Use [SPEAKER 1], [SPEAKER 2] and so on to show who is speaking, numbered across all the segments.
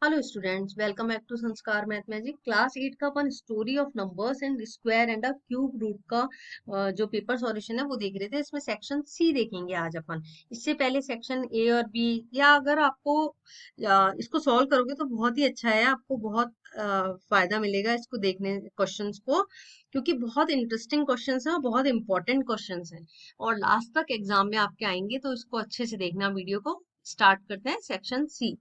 [SPEAKER 1] Hello students, welcome back to Sanskar math magic. Class 8 का अपन story of numbers and square and a cube root का जो paper solution है वो देख रहे थे। इसमें सेक्शन सी देखेंगे आज अपन। इससे पहले सेक्शन ए और बी, या अगर आपको इसको सॉल्व करोगे तो बहुत ही अच्छा है, आपको बहुत फायदा मिलेगा इसको देखने क्वेश्चंस को, क्योंकि बहुत इंटरेस्टिंग क्वेश्चंस हैं और बहुत इंपॉर्टेंट क्वेश्चंस हैं और लास्ट तक एग्जाम में आपके आएंगे। तो इसको अच्छे से देखना। वीडियो को स्टार्ट करते हैं। सेक्शन सी,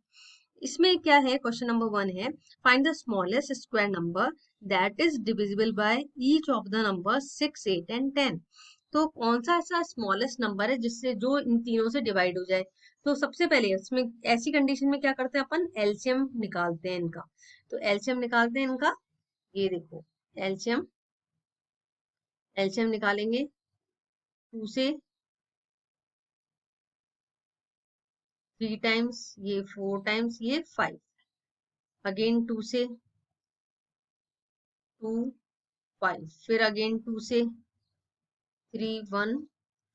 [SPEAKER 1] इसमें क्या है, क्वेश्चन नंबर 1 है, find the smallest square number that is divisible by each of the number 6, 8 and 10। तो कौन सा ऐसा स्मॉलेस्ट नंबर है जिससे जो इन तीनों से डिवाइड हो जाए। तो सबसे पहले इसमें ऐसी कंडीशन में क्या करते हैं अपन, एलसीएम निकालते हैं इनका। तो एलसीएम निकालते हैं इनका। ये देखो, एलसीएम एलसीएम निकालेंगे 2 से 3 टाइम्स, ये 4 टाइम्स, ये 5, अगेन 2 से 2 5, फिर अगेन 2 से 3 1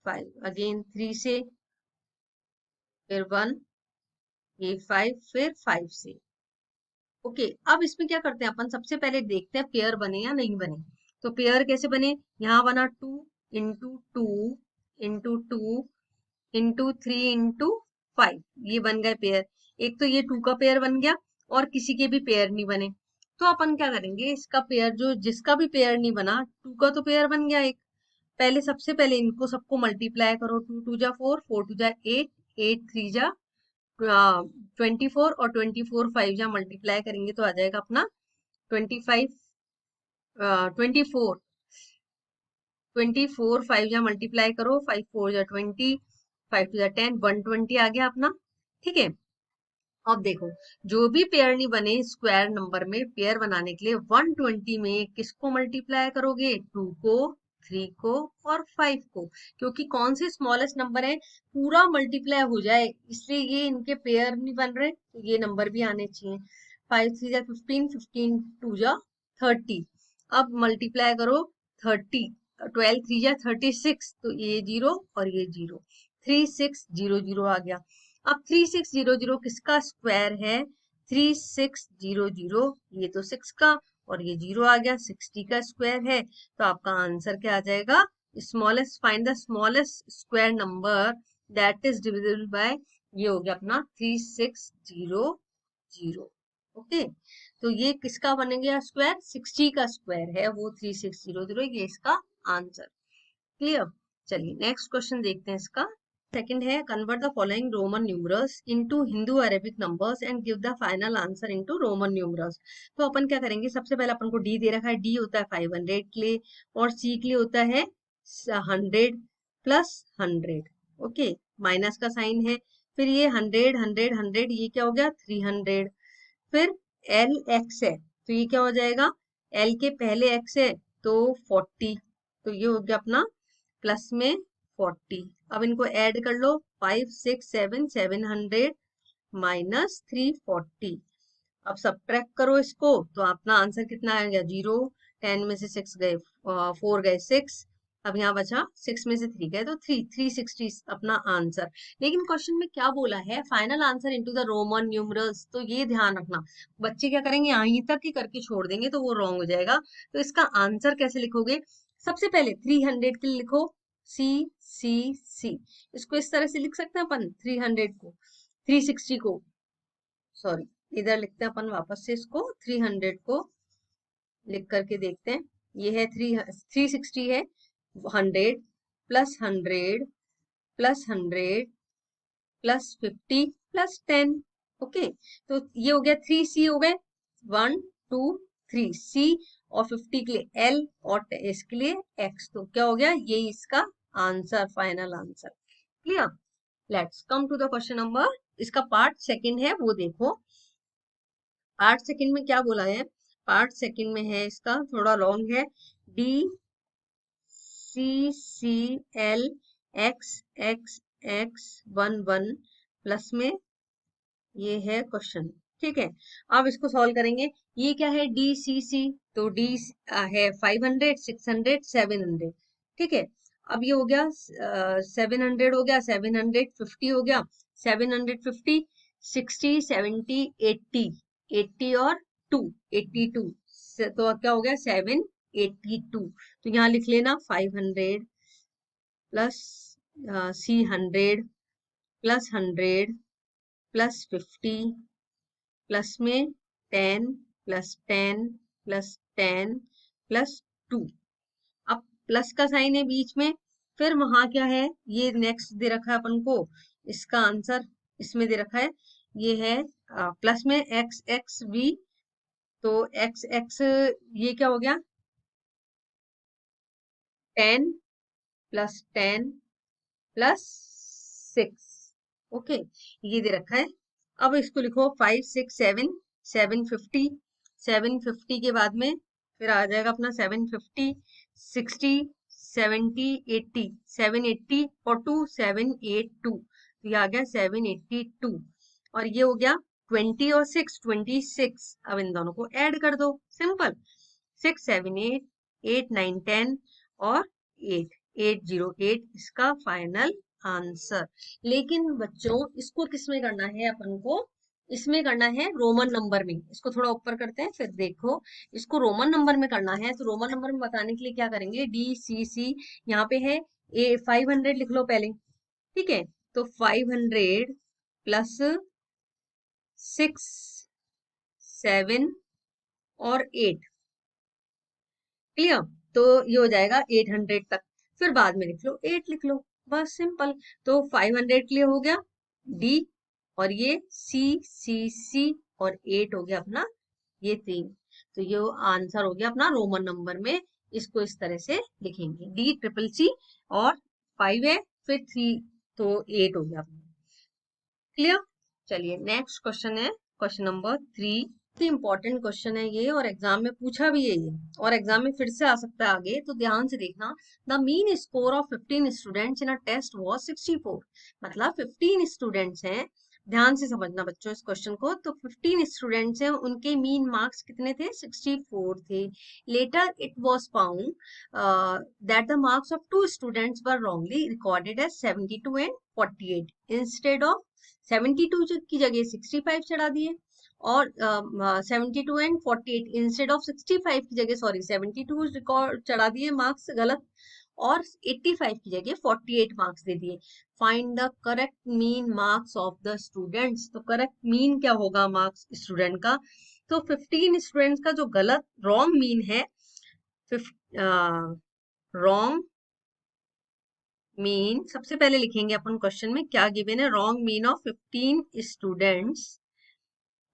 [SPEAKER 1] 5, अगेन 3 से, फिर 1, ये 5, फिर 5 से। ओके, अब इसमें क्या करते हैं अपन, सबसे पहले देखते हैं पेयर बने या नहीं बने। तो पेयर कैसे बने, यहाँ बना 2 इंटू 2 इंटू 2 इंटू 3 इंटू 5, ये बन गए पेयर। एक तो ये 2 का पेयर बन गया और किसी के भी पेयर नहीं बने। तो अपन क्या करेंगे, इसका पेयर जो जिसका भी पेयर नहीं बना, 2 का तो पेयर बन गया एक। पहले सबसे पहले इनको सबको मल्टीप्लाई करो, 2 2 जा 4, 4 2 जा 8, 8 3 जा 24 और 24 5 जा मल्टीप्लाई करेंगे तो आ जाएगा अपना 25, 24, 24 5 जा मल्टीप्लाई करो, 5 4 जा 20, 5 2 जा 10, 120 आ गया अपना। ठीक है, अब देखो, जो भी पेयर नहीं बने स्क्वायर नंबर में, पेयर बनाने के लिए 120 में किसको मल्टीप्लाई करोगे, 2 को, 3 को और 5 को, क्योंकि कौन से स्मॉलेस्ट नंबर है पूरा मल्टीप्लाई हो जाए, इसलिए ये इनके पेयर नहीं बन रहे, तो ये नंबर भी आने चाहिए। 5 3 जा 15, 15 2 जा 30, अब मल्टीप्लाई करो 30, 12 3 जा 36, तो ये 0 और ये 0, 3600 आ गया। अब 3600 किसका स्क्वायर है, 3600, ये तो 6 का और ये 0 आ गया, 60 का स्क्वायर है। तो आपका आंसर क्या आ जाएगा, smallest, find the smallest square number that is divisible by, ये हो गया अपना 3600। ओके, तो ये किसका बन गया स्क्वायर, 60 का स्क्वायर है वो 3600, ये इसका आंसर। क्लियर। चलिए नेक्स्ट क्वेश्चन देखते हैं इसका। सेकंड है, convert the following Roman numerals into Hindu Arabic numbers and give the final answer into Roman numerals. तो अपन क्या करेंगे, सबसे पहले अपन को डी दे रखा है, डी होता है 500 के लिए और सी के लिए होता है 100 प्लस 100। ओके, माइनस का साइन है, फिर ये 100 100 100, ये क्या हो गया 300, फिर एल एक्स है तो ये क्या हो जाएगा, एल के पहले एक्स है तो 40, तो ये हो गया अपना प्लस में 40। अब इनको ऐड कर लो, 5 6 7 700 माइनस 340। अब सब्ट्रैक्ट करो इसको तो अपना आंसर कितना आ गया, 0। 10 में से 6 गए, 4 गए 6, अब यहाँ बचा 6 में से 3 गए तो 360 अपना आंसर। लेकिन क्वेश्चन में क्या बोला है, final answer into the Roman numerals, तो ये ध्यान रखना। बच्चे क्या करेंगे, यहीं तक ही करके छोड़ देंगे तो वो रॉन्ग हो जाएगा। तो इसका आंसर कैसे लिखोगे, सबसे पहले 300 के लिए लिखो सी सी सी, इसको इस तरह से लिख सकते हैं अपन, 300 को, 360 को, सॉरी, इधर लिखते हैं अपन वापस से इसको, 300 को लिख करके देखते हैं। ये है 360 है, 100 plus 100 plus 100 plus 50 plus 10। Okay, तो ये हो गया 3C हो गए, 1 2 3 C, और 50 के लिए L और इसके लिए X, तो क्या हो गया, ये इसका answer, final answer. Clear. Let's come to the question number, इसका पार्ट सेकंड है वो देखो। पार्ट सेकंड में क्या बोला है, पार्ट सेकंड में है, इसका थोड़ा लॉन्ग है, D C C L X X X 1 1 plus में, ये है क्वेश्चन। ठीक है, अब इसको सॉल्व करेंगे। ये क्या है, डी सी सी, तो डी है 500 600 700। ठीक है, अब ये हो गया 700 हो गया, 750 हो गया, 750 60 70 80, 80 और 2, 82 तो क्या हो गया 782। तो यहाँ लिख लेना 500 plus C100 plus 100 plus 50 plus में 10 प्लस 10 प्लस 10 प्लस 2। अब प्लस का साइन है बीच में, फिर वहां क्या है, ये नेक्स्ट दे रखा है अपन को, इसका आंसर इसमें दे रखा है, ये है प्लस में एक्स एक्स वी, तो एक्स एक्स ये क्या हो गया 10 प्लस 10 प्लस 6। ओके, ये दे रखा है। अब इसको लिखो 567 750, 750 के बाद में फिर आ जाएगा अपना 750 60 70 80 780 और 2 782, तो ये आ गया 782। और ये हो गया 20 और 6 26। अब इन दोनों को ऐड कर दो, सिंपल 6 7 8 8 9 10 और 8 808 इसका फाइनल आंसर। लेकिन बच्चों इसको किस में करना है अपन को, इसमें करना है रोमन नंबर में। इसको थोड़ा ऊपर करते हैं, फिर देखो इसको रोमन नंबर में करना है, तो रोमन नंबर में बताने के लिए क्या करेंगे, DCC यहाँ पे है, 500 लिख लो पहले, ठीक है। तो 500 प्लस 6 7 और 8, क्लियर। तो ये हो जाएगा 800 तक, फिर बाद में लिख लो 8 लिख लो, बस सिंपल। तो 500 क्लियर हो गया डी, और ये C और 8 हो गया अपना ये 3। तो ये आंसर हो गया अपना रोमन नंबर में। इसको इस तरह से लिखेंगे D CCC और 5 है फिर 3, तो 8 हो गया अपना, क्लियर। चलिए नेक्स्ट क्वेश्चन है क्वेश्चन नंबर 3। इंपॉर्टेंट क्वेश्चन है ये, और एग्जाम में पूछा भी है ये, और एग्जाम में फिर से आ सकता है आगे, तो ध्यान से देखना। The mean score of 15 students in a test was 64। मतलब 15 स्टूडेंट्स हैं, ध्यान से समझना बच्चों इस क्वेश्चन को। तो 15 स्टूडेंट्स हैं, उनके मीन मार्क्स कितने थे, 64 थे। Later it was found that the marks of 2 students were wrongly recorded as 72 and 48 instead of 72 की जगह 65 चढ़ा दिए, और 72 एंड 48 इंस्टेड ऑफ 65 की जगह, सॉरी 72 रिकॉर्ड चढ़ा दिए मार्क्स गलत, और 85 की जगह 48 मार्क्स दे दिए। Find the correct mean marks of the students. तो करेक्ट मीन क्या होगा मार्क्स स्टूडेंट का, तो 15 स्टूडेंट्स का जो गलत रॉन्ग मीन है, रॉन्ग मीन सबसे पहले लिखेंगे अपन क्वेश्चन में क्या गिवन है, रॉन्ग मीन ऑफ 15 स्टूडेंट्स,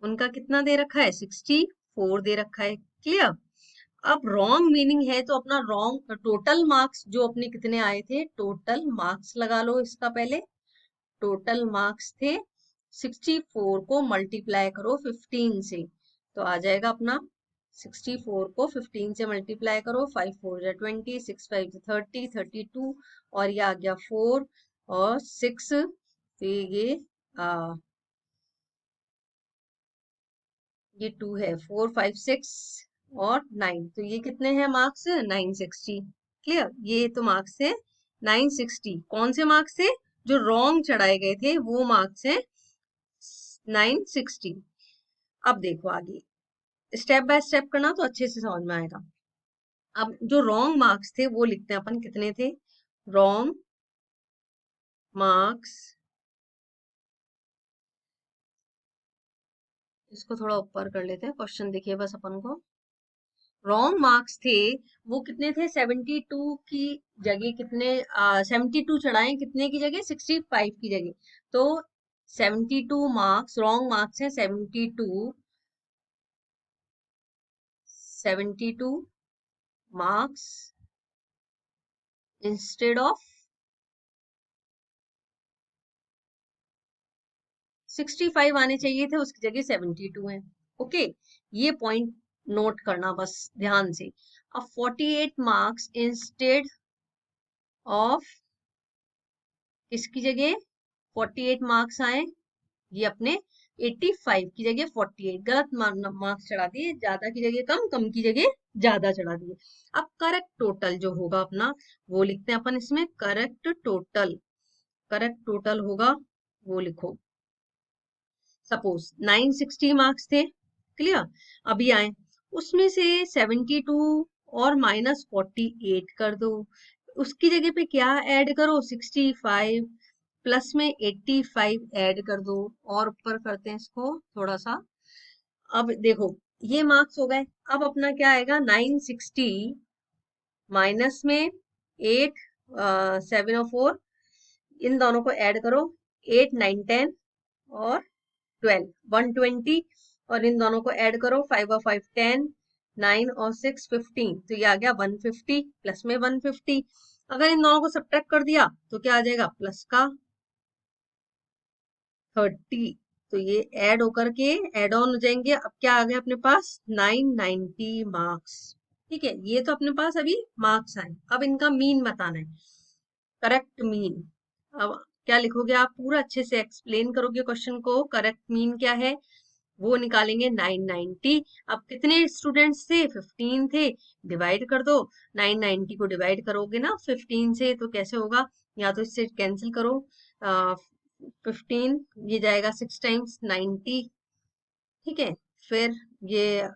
[SPEAKER 1] उनका कितना दे रखा है 64 दे रखा है, क्लियर। अब रॉन्ग मीनिंग है तो अपना रॉन्ग टोटल मार्क्स जो अपने कितने आए थे, टोटल मार्क्स लगा लो इसका पहले। टोटल मार्क्स थे 64 को मल्टीप्लाई करो 15 से, तो आ जाएगा अपना 64 को 15 से मल्टीप्लाई करो, 5 4 जा 20 6 5 30 32, और ये आ गया 4 और 6, तो ये 2 है, 4 5 6 और 9, तो ये कितने हैं मार्क्स 960, क्लियर। ये तो मार्क्स है 960, कौन से मार्क्स थे, जो रॉन्ग चढ़ाए गए थे वो मार्क्स है 960। अब देखो आगे स्टेप बाय स्टेप करना तो अच्छे से समझ में आएगा। अब जो रॉन्ग मार्क्स थे वो लिखते हैं अपन, कितने थे, रॉन्ग मार्क्स, इसको थोड़ा ऊपर कर लेते हैं, क्वेश्चन देखिए बस अपन को। रॉन्ग मार्क्स थे वो कितने थे, 72 की जगह कितने, 72 चढ़ाए कितने की जगह, 65 की जगह, तो 72 मार्क्स रॉन्ग मार्क्स है, 72 मार्क्स इंस्टेड ऑफ 65 आने चाहिए थे, उसकी जगह 72 है। ओके, ये पॉइंट नोट करना बस ध्यान से। अब 48 मार्क्स इंस्टेड ऑफ किसकी जगह 48 मार्क्स आए, ये अपने 85 की जगह 48, गलत मार्क्स चढ़ा दिए, ज्यादा की जगह कम, कम की जगह ज्यादा चढ़ा दिए। अब करेक्ट टोटल जो होगा अपना वो लिखते हैं अपन इसमें, करेक्ट टोटल, करेक्ट टोटल होगा वो लिखो। सपोज 960 मार्क्स थे, क्लियर। अभी आए उसमें से 72 और -48 कर दो, उसकी जगह पे क्या ऐड करो, 65 प्लस में 85 ऐड कर दो, और ऊपर करते हैं इसको थोड़ा सा। अब देखो ये मार्क्स हो गए। अब अपना क्या आएगा, 960 माइनस में 8 7 और 4, इन दोनों को ऐड करो, 8 9 10 और 12 120, और इन दोनों को ऐड करो, 5 और 5 10, 9 और 6 15, तो ये आ गया 150 प्लस में 150। अगर इन दोनों को सब्ट्रैक्ट कर दिया तो क्या आ जाएगा, प्लस का 30, तो ये ऐड होकर के ऐड ऑन हो जाएंगे। अब क्या आ गया अपने पास, 990 मार्क्स। ठीक है, ये तो अपने पास अभी मार्क्स आए। अब इनका मीन बताना है, करेक्ट मीन। अब क्या लिखोगे आप, पूरा अच्छे से एक्सप्लेन करोगे क्वेश्चन को। करेक्ट मीन क्या है वो निकालेंगे, 990। अब कितने स्टूडेंट्स थे, 15 थे, डिवाइड कर दो। 990 को डिवाइड करोगे ना 15 से तो कैसे होगा, या तो इससे कैंसिल करो, 15 ये जाएगा 6 टाइम्स 90, ठीक है। फिर ये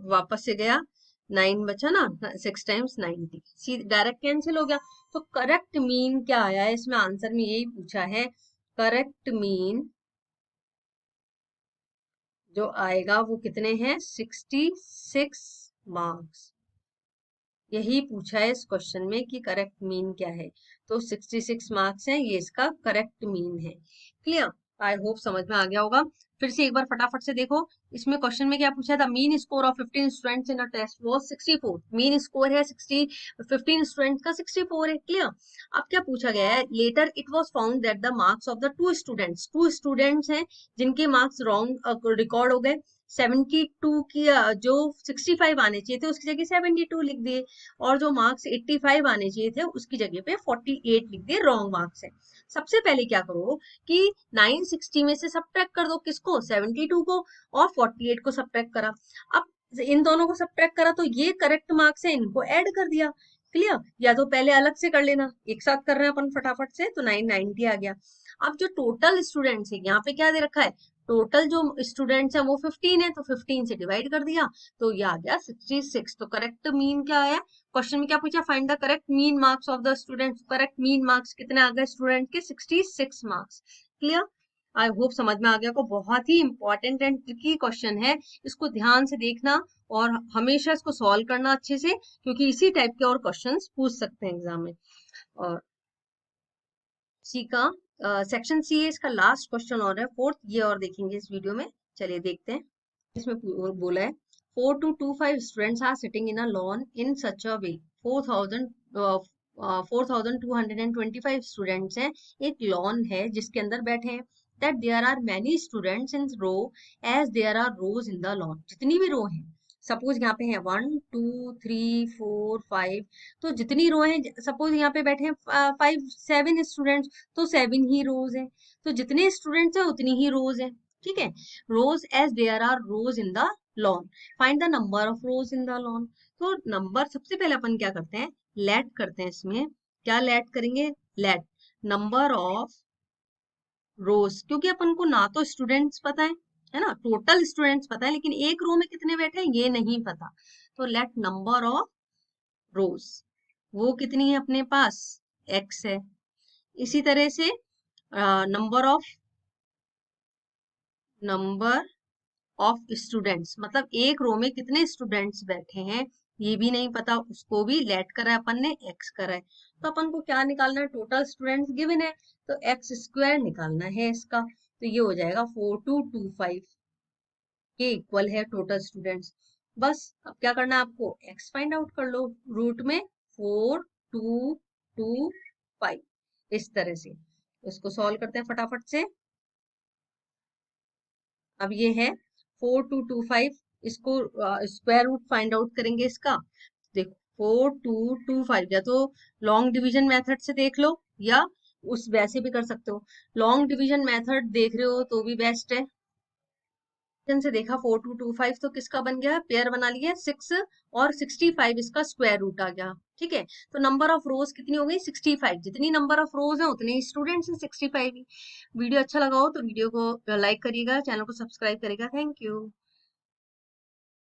[SPEAKER 1] वापस से गया, 9 बचा ना, 6 टाइम्स 90, सी डायरेक्ट कैंसिल हो गया। तो करेक्ट मीन क्या आया है इसमें, आंसर में यही पूछा है, करेक्ट मीन जो आएगा वो कितने हैं, 66 मार्क्स। यही पूछा है इस क्वेश्चन में कि करेक्ट मीन क्या है, तो 66 मार्क्स हैं, ये इसका करेक्ट मीन है। क्लियर, आई होप समझ में आ गया होगा। फिर से एक बार फटाफट से देखो, इसमें क्वेश्चन में क्या पूछा था, mean score of 15 students in a test was 64, mean score है 60, 15 स्टूडेंट्स का 64 है। क्लियर। अब क्या पूछा गया है, later it was found that the marks of the two students हैं जिनके मार्क्स रॉन्ग रिकॉर्ड हो गए। 72 की जो 65 आने चाहिए थे उसकी जगह 72 लिख दिए, और जो मार्क्स 85 आने चाहिए थे उसकी जगह पे 48 लिख दिए, रॉन्ग मार्क्स है। सबसे पहले क्या करो कि 960 में से सब्ट्रैक्ट कर दो, किसको, 72 को, और 48 को सब्ट्रैक्ट करा। अब इन दोनों को सब्ट्रैक्ट करा तो ये करेक्ट मार्क्स है, इनको ऐड कर दिया। क्लियर, या तो पहले अलग से कर लेना, एक साथ कर रहे हैं अपन फटाफट से, तो 990 आ गया। अब जो टोटल स्टूडेंट्स है, यहाँ पे क्या दे रखा है, टोटल जो स्टूडेंट्स है वो 15 है, तो 15 से डिवाइड कर दिया, तो ये आ गया 66। तो करेक्ट मीन क्या आया, क्वेश्चन में क्या पूछा, find the correct mean marks of the students. Correct mean marks कितने आ गए स्टूडेंट के, 66 मार्क्स। क्लियर, आई होप समझ में आ गया को। बहुत ही इंपॉर्टेंट एंड ट्रिकी क्वेश्चन है, इसको ध्यान से देखना और हमेशा इसको सॉल्व करना अच्छे से, क्योंकि इसी टाइप के और क्वेश्चंस पूछ सकते हैं एग्जाम में। और सी का सेक्शन सी है, इसका लास्ट क्वेश्चन और है, फोर्थ, ये और देखेंगे इस वीडियो में। चलिए देखते हैं। इसमें बोला है 4 to 25 students are sitting in a lawn in such a way 4225 students हैं, एक लॉन है जिसके अंदर बैठे हैं, that there are many students in row as there are rows in the lawn, जितनी भी रो हैं, सपोज यहाँ पे है 1 2 3 4 5, तो जितनी रो हैं, सपोज यहाँ पे बैठे हैं 7 स्टूडेंट्स, तो 7 ही रोज हैं, तो जितने स्टूडेंट्स हैं उतनी ही रोज हैं। ठीक है, rows as there are rows in the lawn, find the number of rows in the lawn. तो नंबर सबसे पहले अपन क्या करते हैं, लेट करते हैं। इसमें क्या लेट करेंगे, लेट नंबर ऑफ रोज, क्योंकि अपन को ना तो स्टूडेंट्स पता है ना, टोटल स्टूडेंट्स पता है, लेकिन एक रो में कितने बैठे हैं ये नहीं पता, तो लेट नंबर ऑफ रोज, वो कितनी है अपने पास, x है। इसी तरह से नंबर ऑफ स्टूडेंट्स, मतलब एक रो में कितने स्टूडेंट्स बैठे हैं ये भी नहीं पता, उसको भी लेट करा है अपन ने, x करा है। तो अपन को क्या निकालना है, टोटल स्टूडेंट्स गिवन है, तो एक्स स्क्वायर निकालना है इसका, तो ये हो जाएगा 4225 के इक्वल है टोटल स्टूडेंट्स। बस अब क्या करना है आपको, x फाइंड आउट कर लो, रूट में 4225, इस तरह से इसको सॉल्व करते हैं फटाफट से। अब ये है 4225, इसको स्क्वायर रूट फाइंड आउट करेंगे इसका। देखो 4225, या तो लॉन्ग डिवीजन मेथड से देख लो, या उस वैसे भी कर सकते हो, लॉन्ग डिवीजन मेथड देख रहे हो तो भी बेस्ट है। से देखा 4225 तो किसका बन गया, पेयर बना लिया 6, और 65 इसका स्क्वायर रूट आ गया। ठीक है, तो नंबर ऑफ रोज कितनी हो गई, 65, जितनी नंबर ऑफ रोज है उतने ही स्टूडेंट्स हैं, 65 ही। वीडियो अच्छा लगा हो तो वीडियो को लाइक करिएगा, चैनल को सब्सक्राइब करिएगा। Thank you.